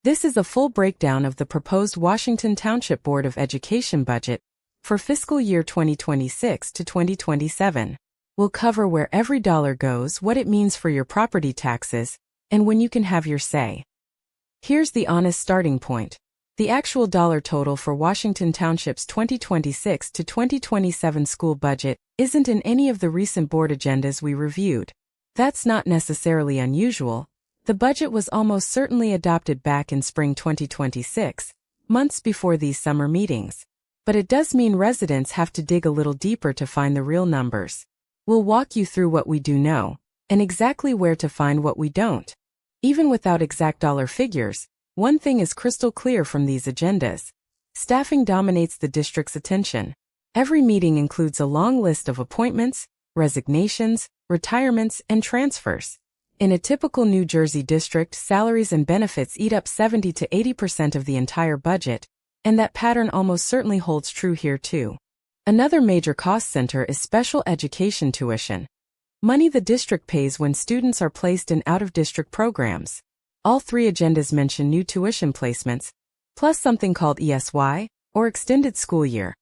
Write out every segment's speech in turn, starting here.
This is a full breakdown of the proposed Washington Township Board of Education budget for fiscal year 2026 to 2027. We'll cover where every dollar goes, what it means for your property taxes, and when you can have your say. Here's the honest starting point. The actual dollar total for Washington Township's 2026 to 2027 school budget isn't in any of the recent board agendas we reviewed. That's not necessarily unusual. The budget was almost certainly adopted back in spring 2026, months before these summer meetings. But it does mean residents have to dig a little deeper to find the real numbers. We'll walk you through what we do know, and exactly where to find what we don't. Even without exact dollar figures, one thing is crystal clear from these agendas. Staffing dominates the district's attention. Every meeting includes a long list of appointments, resignations, retirements, and transfers. In a typical New Jersey district, salaries and benefits eat up 70 to 80% of the entire budget, and that pattern almost certainly holds true here too. Another major cost center is special education tuition. Money the district pays when students are placed in out-of-district programs. All three agendas mention new tuition placements, plus something called ESY, or Extended School Year,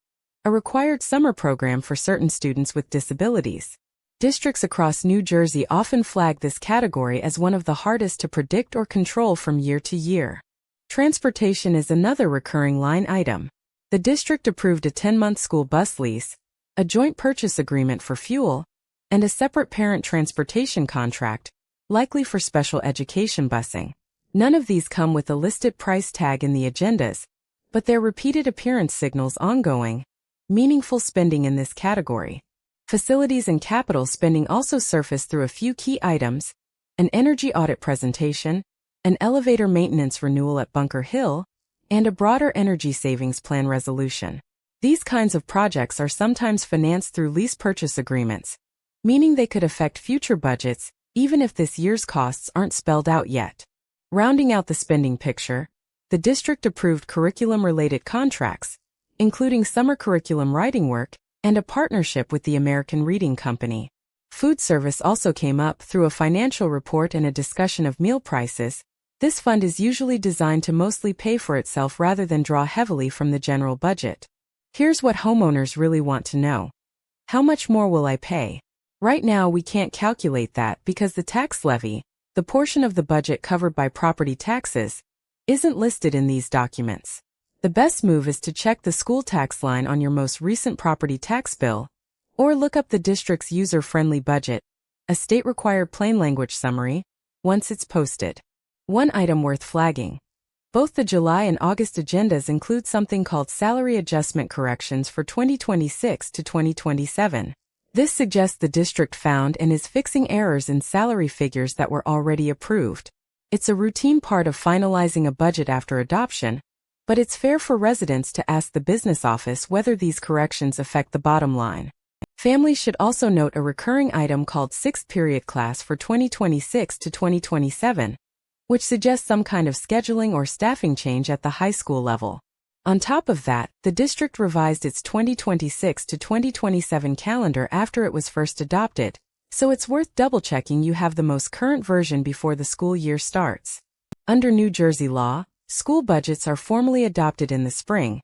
a required summer program for certain students with disabilities. Districts across New Jersey often flag this category as one of the hardest to predict or control from year to year. Transportation is another recurring line item. The district approved a 10-month school bus lease, a joint purchase agreement for fuel, and a separate parent transportation contract, likely for special education busing. None of these come with a listed price tag in the agendas, but their repeated appearance signals ongoing, meaningful spending in this category. Facilities and capital spending also surface through a few key items: an energy audit presentation, an elevator maintenance renewal at Bunker Hill, and a broader energy savings plan resolution. These kinds of projects are sometimes financed through lease purchase agreements, meaning they could affect future budgets, even if this year's costs aren't spelled out yet. Rounding out the spending picture, the district approved curriculum-related contracts, including summer curriculum writing work and a partnership with the American Reading Company. Food service also came up through a financial report and a discussion of meal prices. This fund is usually designed to mostly pay for itself rather than draw heavily from the general budget. Here's what homeowners really want to know. How much more will I pay? Right now we can't calculate that because the tax levy, the portion of the budget covered by property taxes, isn't listed in these documents. The best move is to check the school tax line on your most recent property tax bill, or look up the district's user-friendly budget, a state-required plain language summary, once it's posted. One item worth flagging. Both the July and August agendas include something called salary adjustment corrections for 2026 to 2027. This suggests the district found and is fixing errors in salary figures that were already approved. It's a routine part of finalizing a budget after adoption, but it's fair for residents to ask the business office whether these corrections affect the bottom line. Families should also note a recurring item called Sixth Period Class for 2026 to 2027, which suggests some kind of scheduling or staffing change at the high school level. On top of that, the district revised its 2026 to 2027 calendar after it was first adopted, so it's worth double-checking you have the most current version before the school year starts. Under New Jersey law, school budgets are formally adopted in the spring,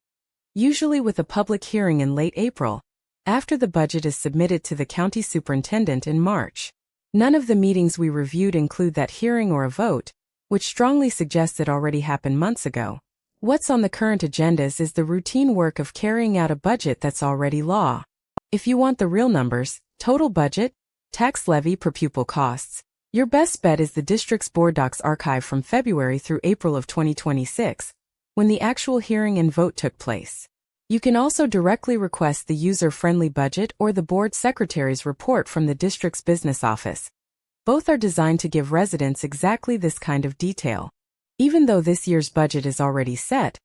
usually with a public hearing in late April, after the budget is submitted to the county superintendent in March. None of the meetings we reviewed include that hearing or a vote, which strongly suggests it already happened months ago. What's on the current agendas is the routine work of carrying out a budget that's already law. If you want the real numbers, total budget, tax levy per pupil costs, your best bet is the district's board docs archive from February through April of 2026, when the actual hearing and vote took place. You can also directly request the user-friendly budget or the board secretary's report from the district's business office. Both are designed to give residents exactly this kind of detail. Even though this year's budget is already set,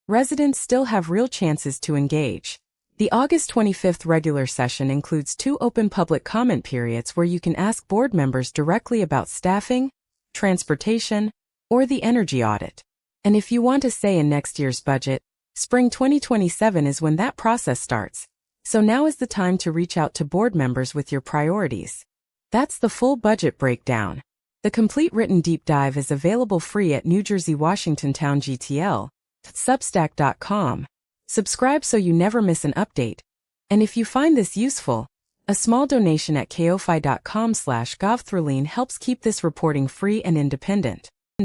residents still have real chances to engage. The August 25th regular session includes 2 open public comment periods where you can ask board members directly about staffing, transportation, or the energy audit. And if you want a say in next year's budget, spring 2027 is when that process starts. So now is the time to reach out to board members with your priorities. That's the full budget breakdown. The complete written deep dive is available free at New Jersey Washington Town GTL, substack.com. Subscribe so you never miss an update. And if you find this useful, a small donation at ko-fi.com/govthroughlean helps keep this reporting free and independent.